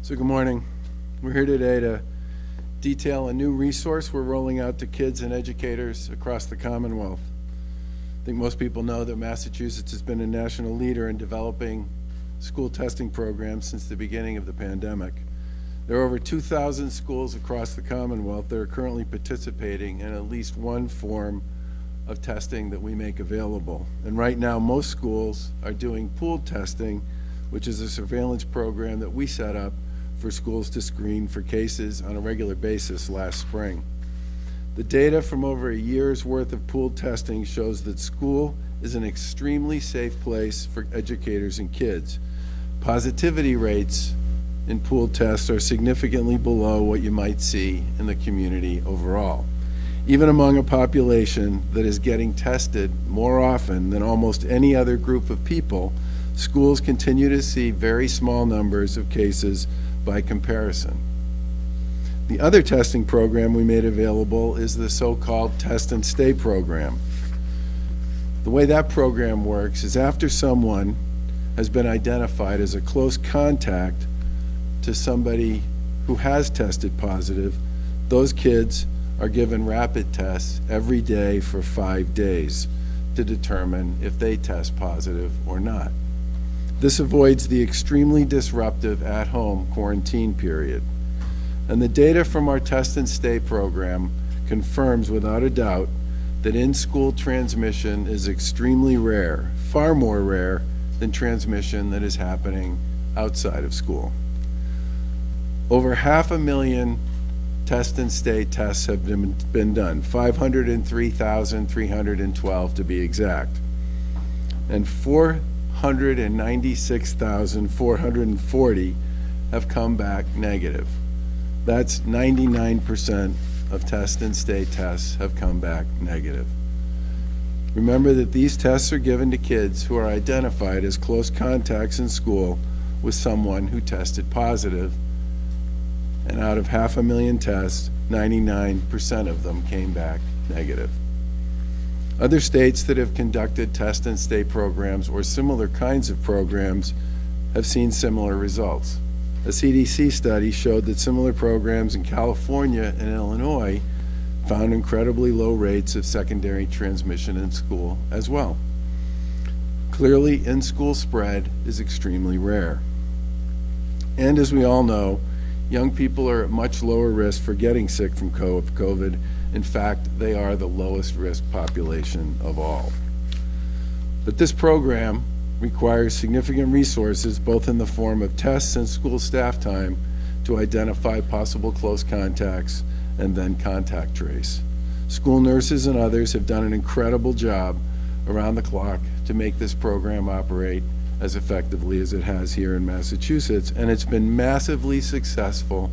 So good morning. We're here today to detail a new resource we're rolling out to kids and educators across the Commonwealth. I think most people know that Massachusetts has been a national leader in developing school testing programs since the beginning of the pandemic. There are over 2,000 schools across the Commonwealth that are currently participating in at least one form of testing that we make available. And right now, most schools are doing pooled testing, which is a surveillance program that we set up for schools to screen for cases on a regular basis last spring. The data from over a year's worth of pooled testing shows that school is an extremely safe place for educators and kids. Positivity rates in pooled tests are significantly below what you might see in the community overall. Even among a population that is getting tested more often than almost any other group of people, schools continue to see very small numbers of cases by comparison. The other testing program we made available is the so-called Test and Stay program. The way that program works is after someone has been identified as a close contact to somebody who has tested positive, those kids are given rapid tests every day for 5 days to determine if they test positive or not. This avoids the extremely disruptive at-home quarantine period. And the data from our Test and Stay program confirms without a doubt that in-school transmission is extremely rare, far more rare than transmission that is happening outside of school. Over 500,000 Test and Stay tests have been done, 503,312 to be exact, and 496,440 have come back negative. That's 99% of Test and Stay tests have come back negative. Remember that these tests are given to kids who are identified as close contacts in school with someone who tested positive, and out of 500,000 tests, 99% of them came back negative. Other states that have conducted Test and Stay programs or similar kinds of programs have seen similar results. A CDC study showed that similar programs in California and Illinois found incredibly low rates of secondary transmission in school as well. Clearly, in-school spread is extremely rare. And as we all know, young people are at much lower risk for getting sick from COVID. In fact, they are the lowest risk population of all. But this program requires significant resources, both in the form of tests and school staff time, to identify possible close contacts and then contact trace. School nurses and others have done an incredible job around the clock to make this program operate as effectively as it has here in Massachusetts, and it's been massively successful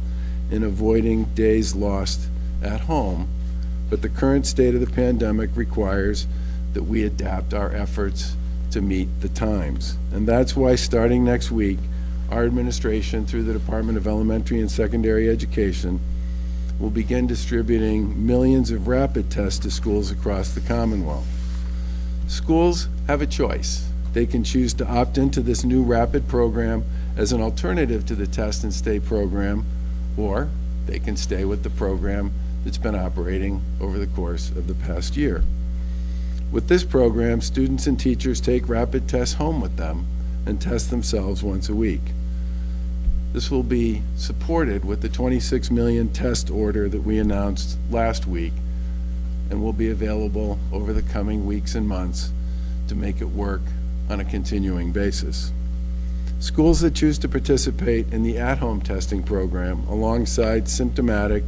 in avoiding days lost at home. But the current state of the pandemic requires that we adapt our efforts to meet the times. And that's why starting next week, our administration, through the Department of Elementary and Secondary Education, will begin distributing millions of rapid tests to schools across the Commonwealth. Schools have a choice. They can choose to opt into this new rapid program as an alternative to the Test and Stay program, or they can stay with the program that's been operating over the course of the past year. With this program, students and teachers take rapid tests home with them and test themselves once a week. This will be supported with the 26 million test order that we announced last week, and will be available over the coming weeks and months to make it work on a continuing basis. Schools that choose to participate in the at-home testing program alongside symptomatic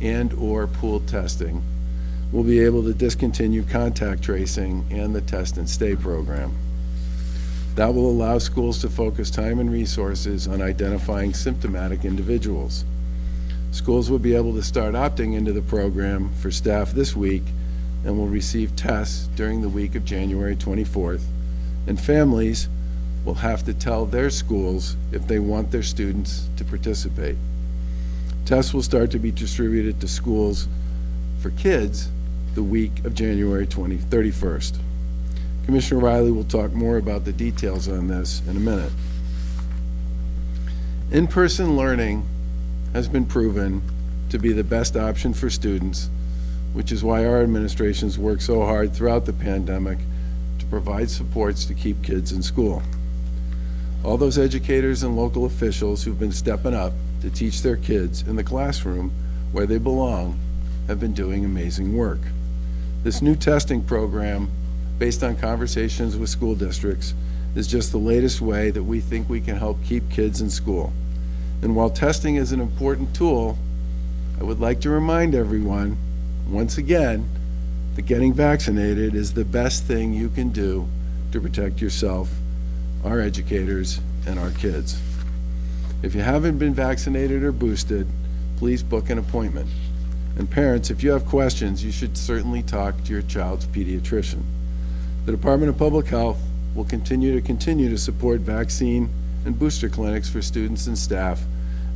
and/or pooled testing will be able to discontinue contact tracing and the Test and Stay program. That will allow schools to focus time and resources on identifying symptomatic individuals. Schools will be able to start opting into the program for staff this week and will receive tests during the week of January 24th, and families will have to tell their schools if they want their students to participate. Tests will start to be distributed to schools for kids the week of January 31st. Commissioner Riley will talk more about the details on this in a minute. In-person learning has been proven to be the best option for students, which is why our administrations worked so hard throughout the pandemic to provide supports to keep kids in school. All those educators and local officials who've been stepping up to teach their kids in the classroom where they belong have been doing amazing work. This new testing program, based on conversations with school districts, is just the latest way that we think we can help keep kids in school. And while testing is an important tool, I would like to remind everyone, once again, that getting vaccinated is the best thing you can do to protect yourself, our educators, and our kids. If you haven't been vaccinated or boosted, please book an appointment. And parents, if you have questions, you should certainly talk to your child's pediatrician. The Department of Public Health will continue to support vaccine and booster clinics for students and staff,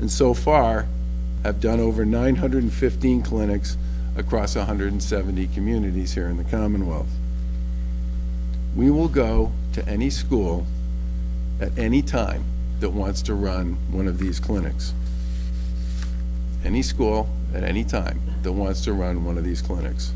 and so far have done over 915 clinics across 170 communities here in the Commonwealth. We will go to any school at any time that wants to run one of these clinics. Any school at any time that wants to run one of these clinics.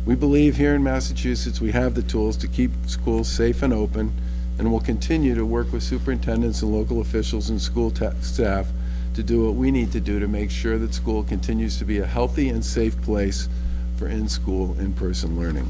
We believe here in Massachusetts we have the tools to keep schools safe and open, and will continue to work with superintendents and local officials and school staff to do what we need to do to make sure that school continues to be a healthy and safe place for in-school, in-person learning.